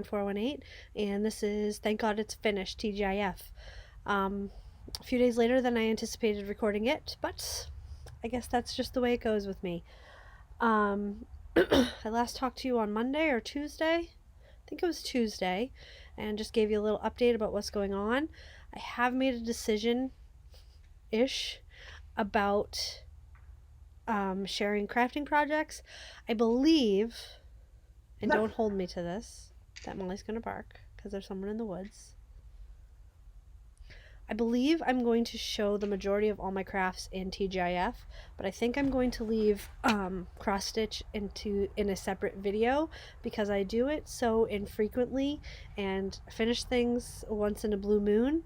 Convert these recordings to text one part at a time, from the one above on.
418, and this is Thank God It's Finished, TGIF. A few days later than I anticipated recording it, but I guess that's just the way it goes with me. I last talked to you on Monday or Tuesday. I think it was Tuesday, and just gave you a little update about what's going on. I have made a decision-ish about sharing crafting projects. I believe, and don't hold me to this, that Molly's gonna bark because there's someone in the woods. I believe I'm going to show the majority of all my crafts in TGIF, but I think I'm going to leave cross stitch in a separate video because I do it so infrequently and finish things once in a blue moon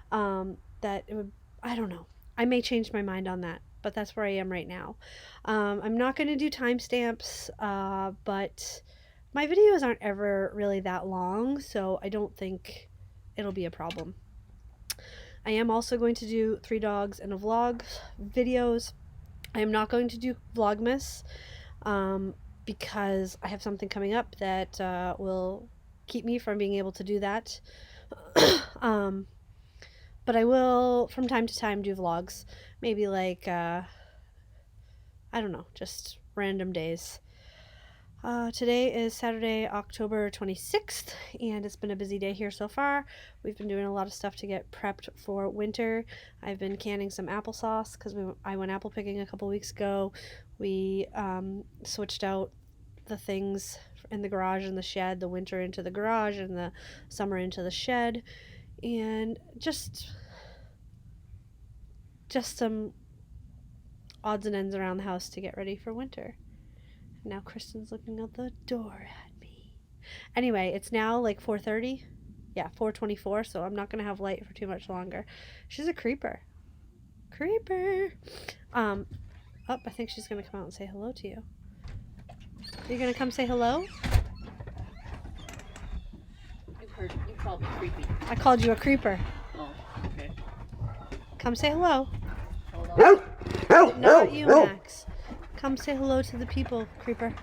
that it would, I don't know. I may change my mind on that, but that's where I am right now. I'm not going to do timestamps, but my videos aren't ever really that long, so I don't think it'll be a problem. I am also going to do 3 dogs and a vlog videos. I am not going to do Vlogmas because I have something coming up that will keep me from being able to do that. But I will from time to time do vlogs. Maybe like, I don't know, just random days. Today is Saturday, October 26th, and it's been a busy day here so far. We've been doing a lot of stuff to get prepped for winter. I've been canning some applesauce because I went apple picking a couple weeks ago. We switched out the things in the garage and the shed, the winter into the garage and the summer into the shed, and just some odds and ends around the house to get ready for winter. Now Kristen's looking out the door at me. Anyway, it's now like 4:30. Yeah, 4:24, so I'm not going to have light for too much longer. She's a creeper. Creeper! I think she's going to come out and say hello to you. Are you going to come say hello? You called me creepy. I called you a creeper. Oh, okay. Come say hello. Hold on. Not you, Max. Come say hello to the people, creeper.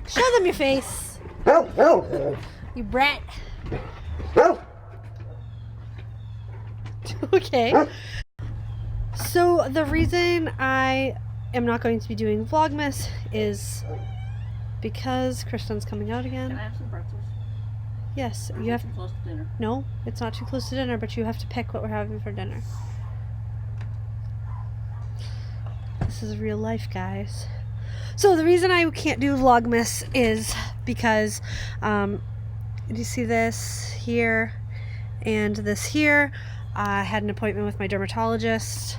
Show them your face. You brat. Okay. So the reason I am not going to be doing Vlogmas is because Kristen's coming out again. Can I have some pretzels? Yes, you have. Too close to dinner. No, it's not too close to dinner, but you have to pick what we're having for dinner. This is real life, guys. So the reason I can't do Vlogmas is because, do you see this here and this here? I had an appointment with my dermatologist,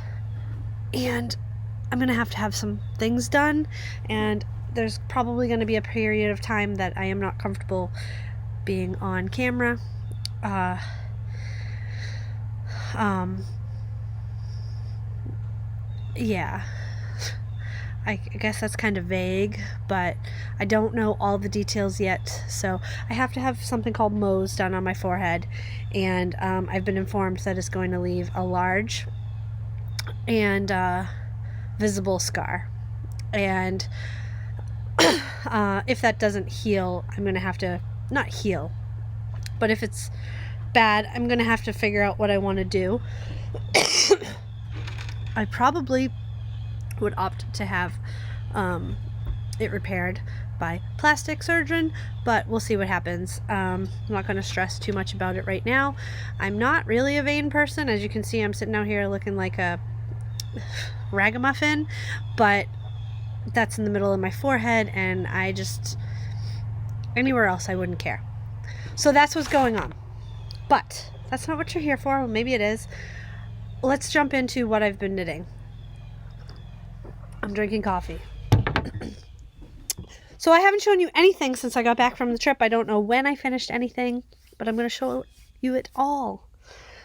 and I'm going to have some things done, and there's probably going to be a period of time that I am not comfortable being on camera. Yeah. I guess that's kind of vague, but I don't know all the details yet. So I have to have something called Mohs done on my forehead, and I've been informed that it's going to leave a large and visible scar. And if that doesn't heal, I'm going to have to, not heal, but if it's bad, I'm going to have to figure out what I want to do. I probably would opt to have it repaired by plastic surgeon, but we'll see what happens. I'm not going to stress too much about it right now. I'm not really a vain person. As you can see, I'm sitting out here looking like a ragamuffin, but that's in the middle of my forehead, and I just, anywhere else I wouldn't care. So that's what's going on. But that's not what you're here for. Well, maybe it is. Let's jump into what I've been knitting. I'm drinking coffee. So I haven't shown you anything since I got back from the trip. I don't know when I finished anything, but I'm going to show you it all.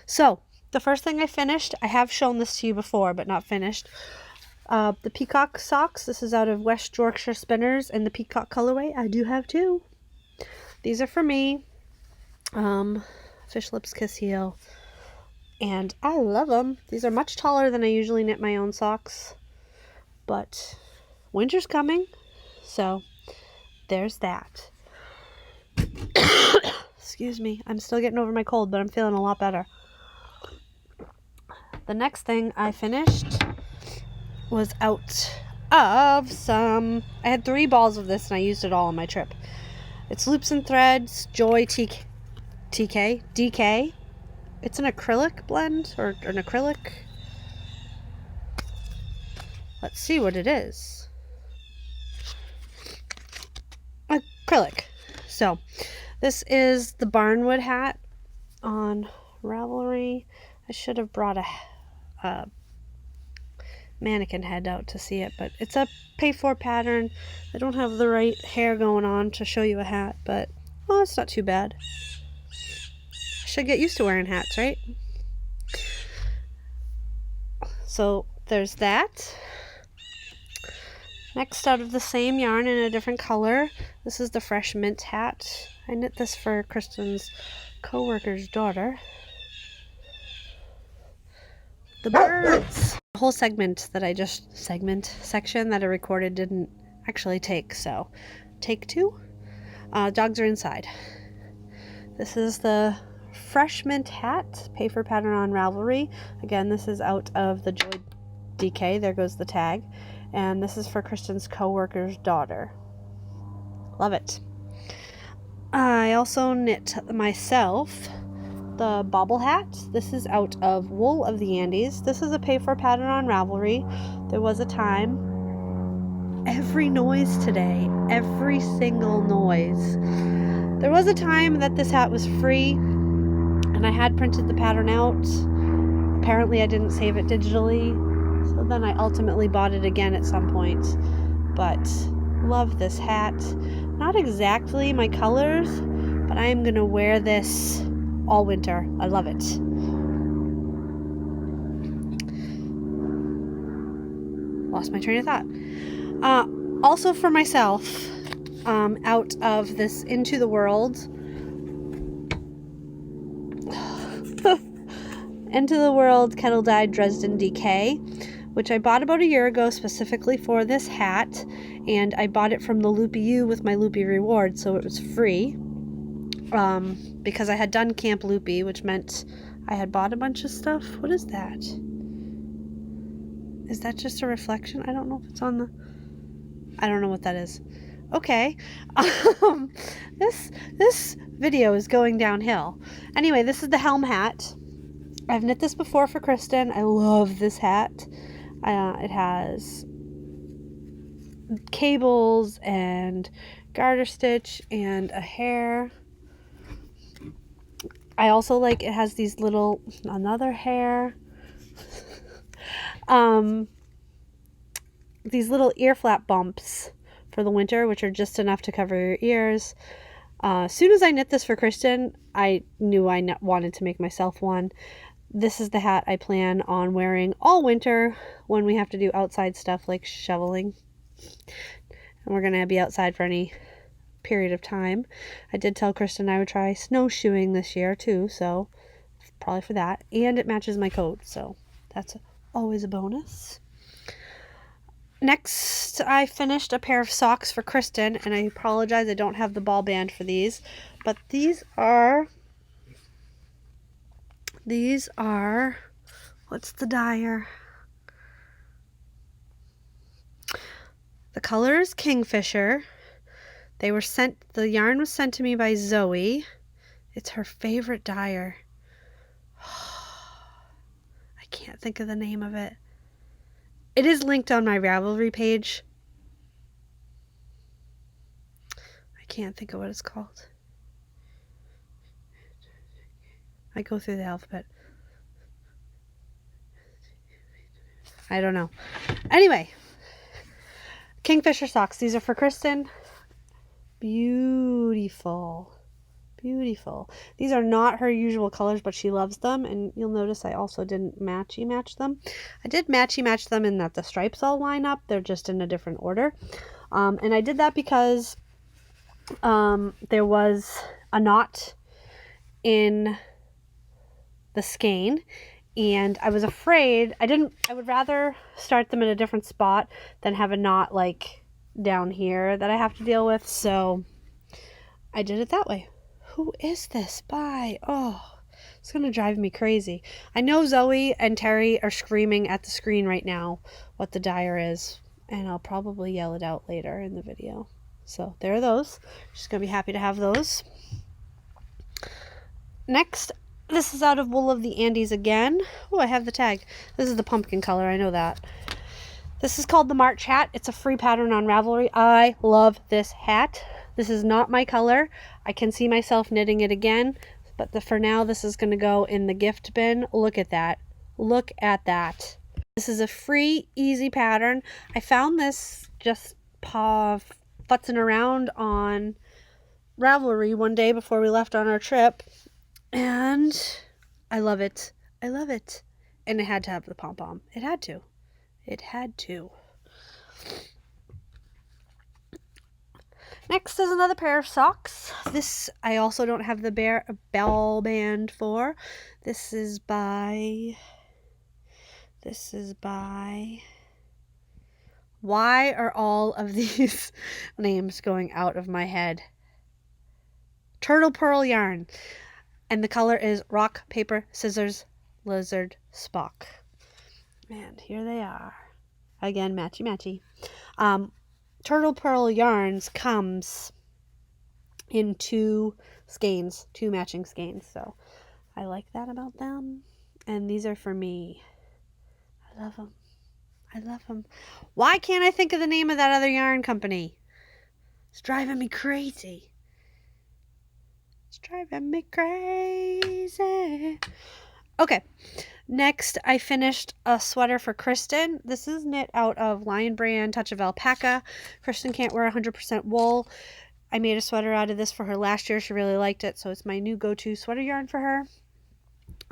So the first thing I finished, I have shown this to you before, but not finished. The peacock socks. This is out of West Yorkshire Spinners in the peacock colorway. I do have 2. These are for me. Fish lips kiss heel. And I love them. These are much taller than I usually knit my own socks. But winter's coming, so there's that. Excuse me. I'm still getting over my cold, but I'm feeling a lot better. The next thing I finished was out of some... I had 3 balls of this and I used it all on my trip. It's Loops and Threads Joy DK. It's an acrylic blend or an acrylic. Let's see what it is. Acrylic. So this is the Barnwood hat on Ravelry. I should have brought a mannequin head out to see it, but it's a pay-for pattern. I don't have the right hair going on to show you a hat, but well, it's not too bad. I should get used to wearing hats, right? So there's that. Next, out of the same yarn in a different color, this is the Fresh Mint hat. I knit this for Kristen's co-worker's daughter. The birds. The whole section that I recorded didn't actually take, so take 2. Dogs are inside. This is the Fresh Mint hat, pay for pattern on Ravelry. Again, this is out of the Joy DK. There goes the tag. And this is for Kristen's co-worker's daughter. Love it. I also knit myself the bobble hat. This is out of Wool of the Andes. This is a pay-for pattern on Ravelry. There was a time, every noise today, every single noise. There was a time that this hat was free, and I had printed the pattern out. Apparently I didn't save it digitally, so then I ultimately bought it again at some point. But love this hat. Not exactly my colors, but I am going to wear this all winter. I love it. Lost my train of thought. Also for myself, out of this Into the World Into the World Kettle Dyed Dresden DK, which I bought about a year ago specifically for this hat, and I bought it from the Loopy U with my Loopy reward, so it was free. Because I had done Camp Loopy, which meant I had bought a bunch of stuff. What is that? Is that just a reflection? I don't know if it's on the... I don't know what that is. Okay. This video is going downhill. Anyway, this is the Helm hat. I've knit this before for Kristen. I love this hat. It has cables and garter stitch and a hair. I also like it has these little, another hair, these little ear flap bumps for the winter, which are just enough to cover your ears. As soon as I knit this for Kristen, I knew I wanted to make myself one. This is the hat I plan on wearing all winter when we have to do outside stuff like shoveling. And we're going to be outside for any period of time. I did tell Kristen I would try snowshoeing this year too, so probably for that. And it matches my coat, so that's always a bonus. Next, I finished a pair of socks for Kristen, and I apologize I don't have the ball band for these, but these are, what's the dyer? The color is Kingfisher. They were sent, the yarn was sent to me by Zoe. It's her favorite dyer. I can't think of the name of it. It is linked on my Ravelry page. I can't think of what it's called. I go through the alphabet. I don't know. Anyway, Kingfisher socks. These are for Kristen. Beautiful. Beautiful. These are not her usual colors, but she loves them, and you'll notice I also didn't match them. I did match them in that the stripes all line up. They're just in a different order. And I did that because there was a knot in the skein, and I was afraid, I would rather start them in a different spot than have a knot like down here that I have to deal with, so I did it that way. Who is this by? Oh, it's gonna drive me crazy. I know Zoe and Terry are screaming at the screen right now what the dyer is, and I'll probably yell it out later in the video. So there are those. She's gonna be happy to have those. Next, this is out of Wool of the Andes again. Oh, I have the tag. This is the pumpkin color, I know that. This is called the March hat. It's a free pattern on Ravelry. I love this hat. This is not my color. I can see myself knitting it again, but for now, this is going to go in the gift bin. Look at that. Look at that. This is a free, easy pattern. I found this just futzing around on Ravelry one day before we left on our trip, and I love it. I love it. And it had to have the pom-pom. It had to. It had to. Next is another pair of socks. This I also don't have the bell band for. This is by... Why are all of these names going out of my head? Turtle Pearl yarn. And the color is Rock, Paper, Scissors, Lizard, Spock. And here they are. Again, matchy matchy. Turtle Pearl yarns comes in two skeins, two matching skeins. So I like that about them. And these are for me. I love them. I love them. Why can't I think of the name of that other yarn company? It's driving me crazy. It's driving me crazy. Okay. Next, I finished a sweater for Kristen. This is knit out of Lion Brand Touch of Alpaca. Kristen can't wear 100% wool. I made a sweater out of this for her last year. She really liked it, so it's my new go-to sweater yarn for her.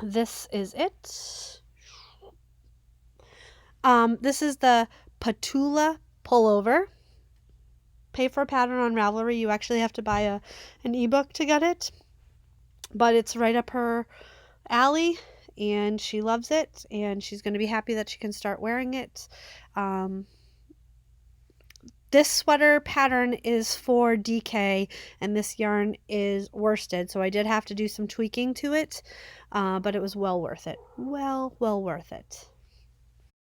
This is it. This is the Patula pullover. Pay for a pattern on Ravelry. You actually have to buy an ebook to get it, but it's right up her alley. And she loves it, and she's going to be happy that she can start wearing it. This sweater pattern is for DK, and this yarn is worsted, so I did have to do some tweaking to it, but it was well worth it. Well worth it.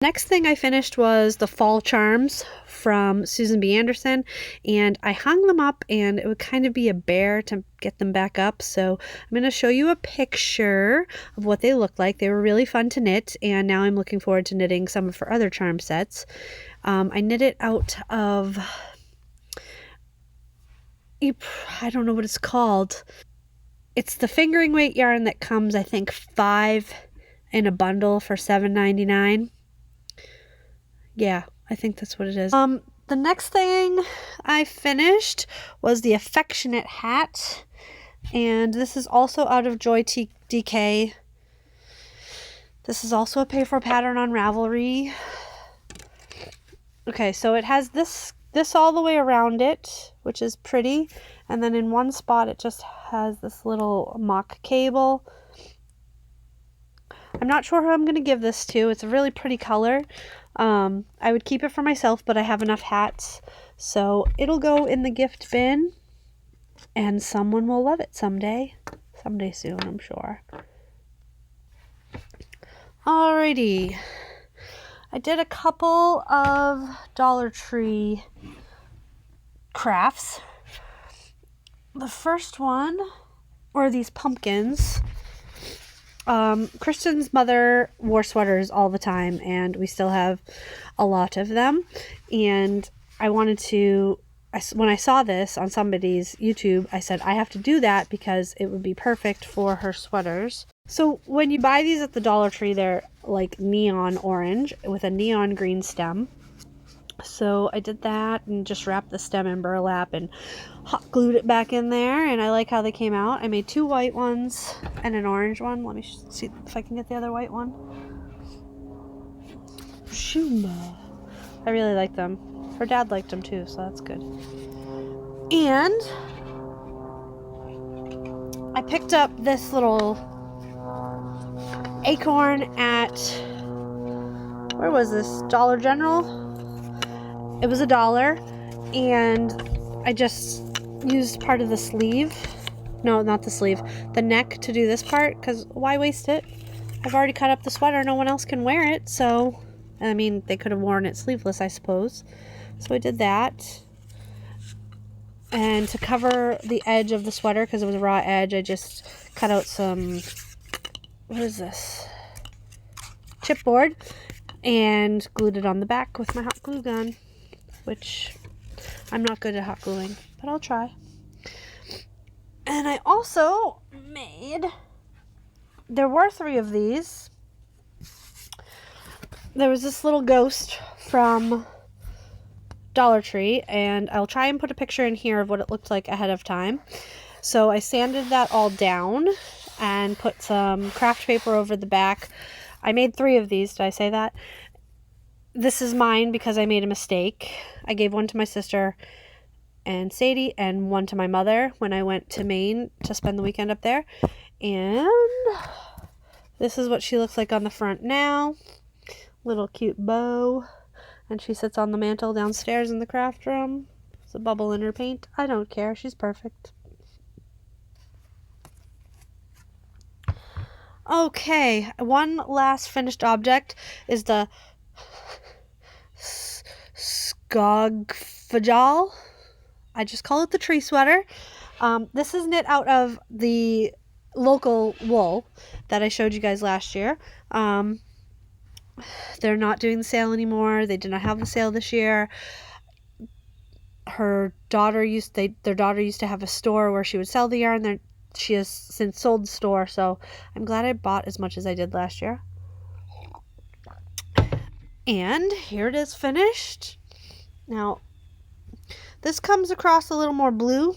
Next thing I finished was the fall charms from Susan B. Anderson, and I hung them up, and it would kind of be a bear to get them back up, so I'm going to show you a picture of what they look like. They were really fun to knit, and now I'm looking forward to knitting some of her other charm sets. I knit it out of, I don't know what it's called. It's the fingering weight yarn that comes, I think, 5 in a bundle for $7.99. Yeah, I think that's what it is. The next thing I finished was the Affectionate hat. And this is also out of Joy DK. This is also a pay for pattern on Ravelry. Okay, so it has this all the way around it, which is pretty. And then in one spot it just has this little mock cable. I'm not sure who I'm going to give this to. It's a really pretty color. I would keep it for myself, but I have enough hats, so it'll go in the gift bin, and someone will love it someday. Someday soon, I'm sure. Alrighty. I did a couple of Dollar Tree crafts. The first one were these pumpkins. Kristen's mother wore sweaters all the time, and we still have a lot of them. And I wanted to, when I saw this on somebody's YouTube, I said, I have to do that because it would be perfect for her sweaters. So when you buy these at the Dollar Tree, they're like neon orange with a neon green stem. So I did that and just wrapped the stem in burlap and hot glued it back in there, and I like how they came out. I made 2 white ones and an orange one. Let me see if I can get the other white one. Shumba. I really like them. Her dad liked them too, so that's good. And I picked up this little acorn at, where was this? Dollar General? It was $1, and I just used part of the sleeve. No, not the sleeve. The neck to do this part, because why waste it? I've already cut up the sweater. No one else can wear it, so... I mean, they could have worn it sleeveless, I suppose. So I did that. And to cover the edge of the sweater, because it was a raw edge, I just cut out some... What is this? Chipboard. And glued it on the back with my hot glue gun. Which, I'm not good at hot gluing, but I'll try. And I also made... There were 3 of these. There was this little ghost from Dollar Tree, and I'll try and put a picture in here of what it looked like ahead of time. So I sanded that all down and put some craft paper over the back. I made 3 of these. Did I say that? This is mine because I made a mistake. I gave one to my sister and Sadie and one to my mother when I went to Maine to spend the weekend up there. And this is what she looks like on the front now. Little cute bow. And she sits on the mantle downstairs in the craft room. There's a bubble in her paint. I don't care. She's perfect. Okay. One last finished object is the Skogfajal. I just call it the tree sweater. This is knit out of the local wool that I showed you guys last year. They're not doing the sale anymore. They did not have the sale this year. Their daughter used to have a store where she would sell the yarn. She has since sold the store, so I'm glad I bought as much as I did last year. And here it is finished. Now, this comes across a little more blue,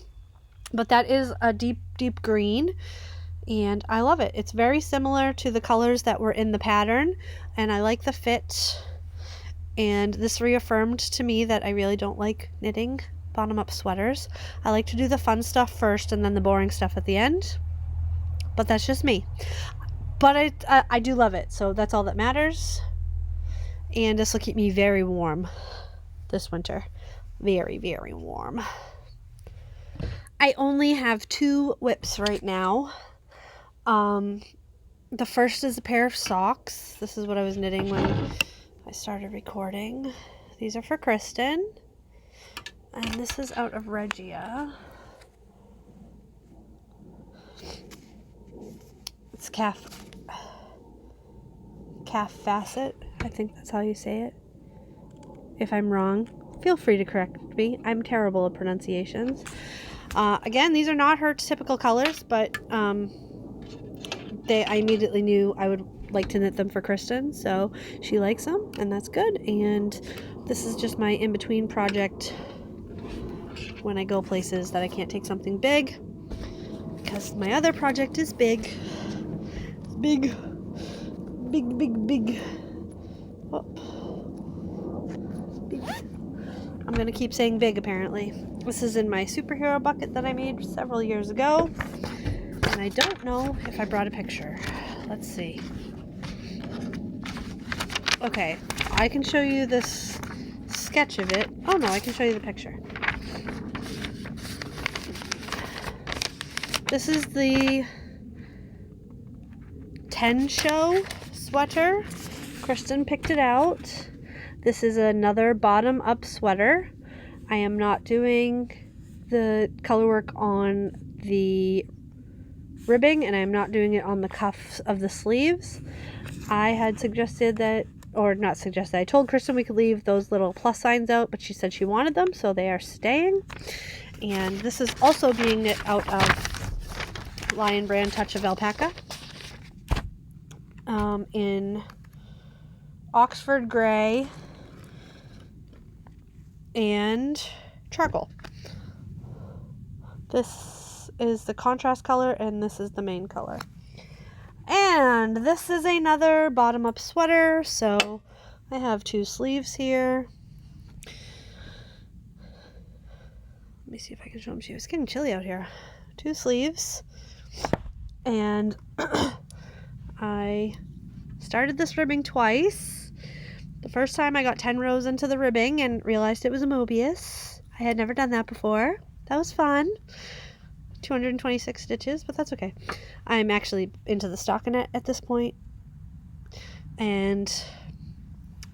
but that is a deep, deep green. And I love it. It's very similar to the colors that were in the pattern, and I like the fit. And this reaffirmed to me that I really don't like knitting bottom-up sweaters. I like to do the fun stuff first and then the boring stuff at the end. But that's just me. But I do love it, so that's all that matters. And this will keep me very warm this winter. Very, very warm. I only have 2 whips right now. The first is a pair of socks. This is what I was knitting when I started recording. These are for Kristen. And this is out of Regia. It's calf facet. I think that's how you say it. If I'm wrong, feel free to correct me. I'm terrible at pronunciations. Again, these are not her typical colors, but I immediately knew I would like to knit them for Kristen, so she likes them, and that's good. And this is just my in-between project when I go places that I can't take something big, because my other project is big. It's big. Big, big, big. Oh. Big. I'm going to keep saying big, apparently. This is in my superhero bucket that I made several years ago. And I don't know if I brought a picture. Let's see. Okay, I can show you this sketch of it. Oh no, I can show you the picture. This is the 10 show sweater. Kristen picked it out. This is another bottom-up sweater. I am not doing the color work on the ribbing, and I'm not doing it on the cuffs of the sleeves. I had suggested that, or not suggested, I told Kristen we could leave those little plus signs out, but she said she wanted them, so they are staying. And this is also being knit out of Lion Brand Touch of Alpaca in Oxford Gray and charcoal. This is the contrast color, and this is the main color. And this is another bottom-up sweater, so I have 2 sleeves here. Let me see if I can show them to you. It's getting chilly out here. 2 sleeves. And I started this ribbing twice. The first time I got 10 rows into the ribbing and realized it was a Mobius. I had never done that before. That was fun. 226 stitches, but that's okay. I'm actually into the stockinette at this point, and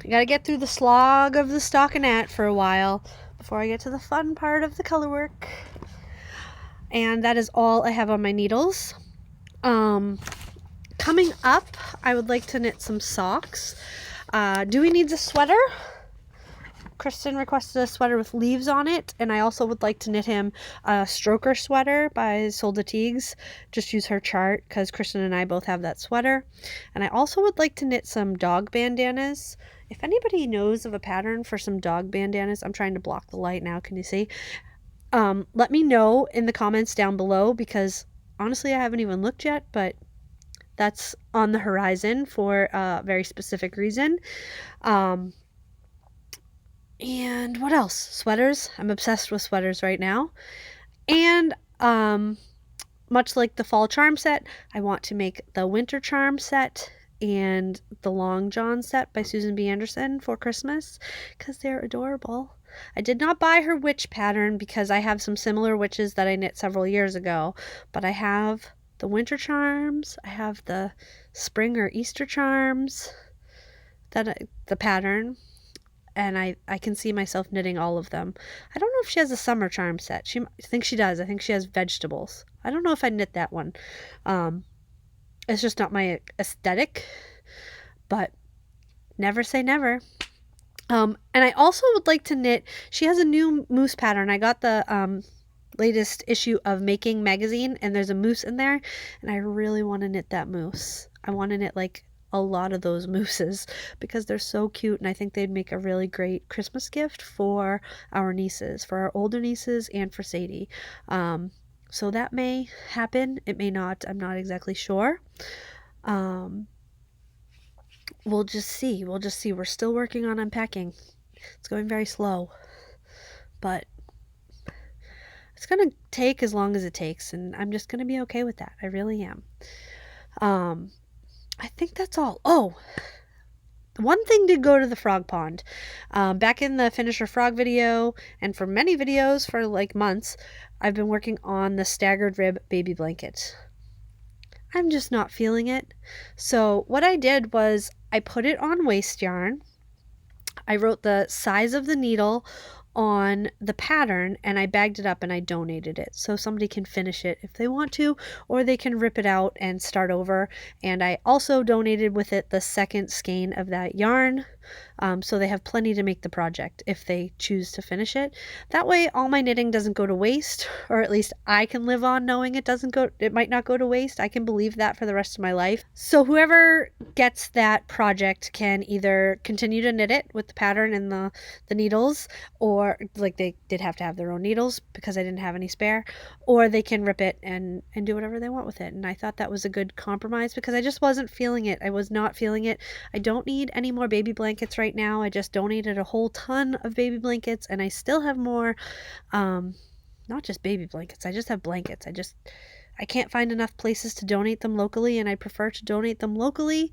I gotta get through the slog of the stockinette for a while before I get to the fun part of the color work. And that is all I have on my needles. Coming up, I would like to knit some socks. Dewey needs a sweater. Kristen requested a sweater with leaves on it, and I also would like to knit him a stroker sweater by Solda Teagues. Just use her chart because Kristen and I both have that sweater. And I also would like to knit some dog bandanas. If anybody knows of a pattern for some dog bandanas, I'm trying to block the light now, can you see? Let me know in the comments down below, because honestly I haven't even looked yet, but that's on the horizon for a very specific reason. And what else? Sweaters. I'm obsessed with sweaters right now. And much like the fall charm set, I want to make the winter charm set and the long john set by Susan B. Anderson for Christmas because they're adorable. I did not buy her witch pattern because I have some similar witches that I knit several years ago, but I have the winter charms, I have the spring or Easter charms, the pattern, and I can see myself knitting all of them. I don't know if she has a summer charm set. I think she does. I think she has vegetables. I don't know if I knit that one. It's just not my aesthetic, but never say never. And I also would like to knit, she has a new moose pattern. I got the latest issue of Making magazine, and there's a moose in there, and I really want to knit that moose. I want to knit like a lot of those mooses because they're so cute, and I think they'd make a really great Christmas gift for our nieces, for our older nieces, and for Sadie. So that may happen. It may not. I'm not exactly sure. We'll just see. We're still working on unpacking. It's going very slow, but it's going to take as long as it takes, and I'm just going to be okay with that. I really am. I think that's all. Oh, one thing did go to the frog pond. Back in the Finish Your Frog video, and for many videos for like months, I've been working on the staggered rib baby blanket. I'm just not feeling it. So what I did was I put it on waste yarn. I wrote the size of the needle on the pattern, and I bagged it up and I donated it so somebody can finish it if they want to, or they can rip it out and start over. And I also donated with it the second skein of that yarn, so they have plenty to make the project if they choose to finish it. That way all my knitting doesn't go to waste, or at least I can live on knowing it might not go to waste. I can believe that for the rest of my life. So whoever gets that project can either continue to knit it with the pattern and the needles, or like they did have to have their own needles because I didn't have any spare, or they can rip it and do whatever they want with it. And I thought that was a good compromise because I just wasn't feeling it. I was not feeling it. I don't need any more baby blankets right now. I just donated a whole ton of baby blankets, and I still have more, not just baby blankets. I just have blankets. I can't find enough places to donate them locally, and I prefer to donate them locally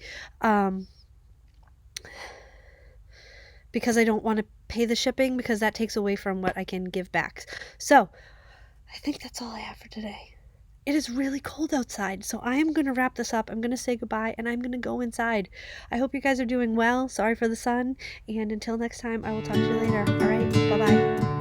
because I don't want to pay the shipping, because that takes away from what I can give back. So I think that's all I have for today. It is really cold outside, so I am going to wrap this up. I'm going to say goodbye, and I'm going to go inside. I hope you guys are doing well. Sorry for the sun, and until next time, I will talk to you later. All right, bye-bye.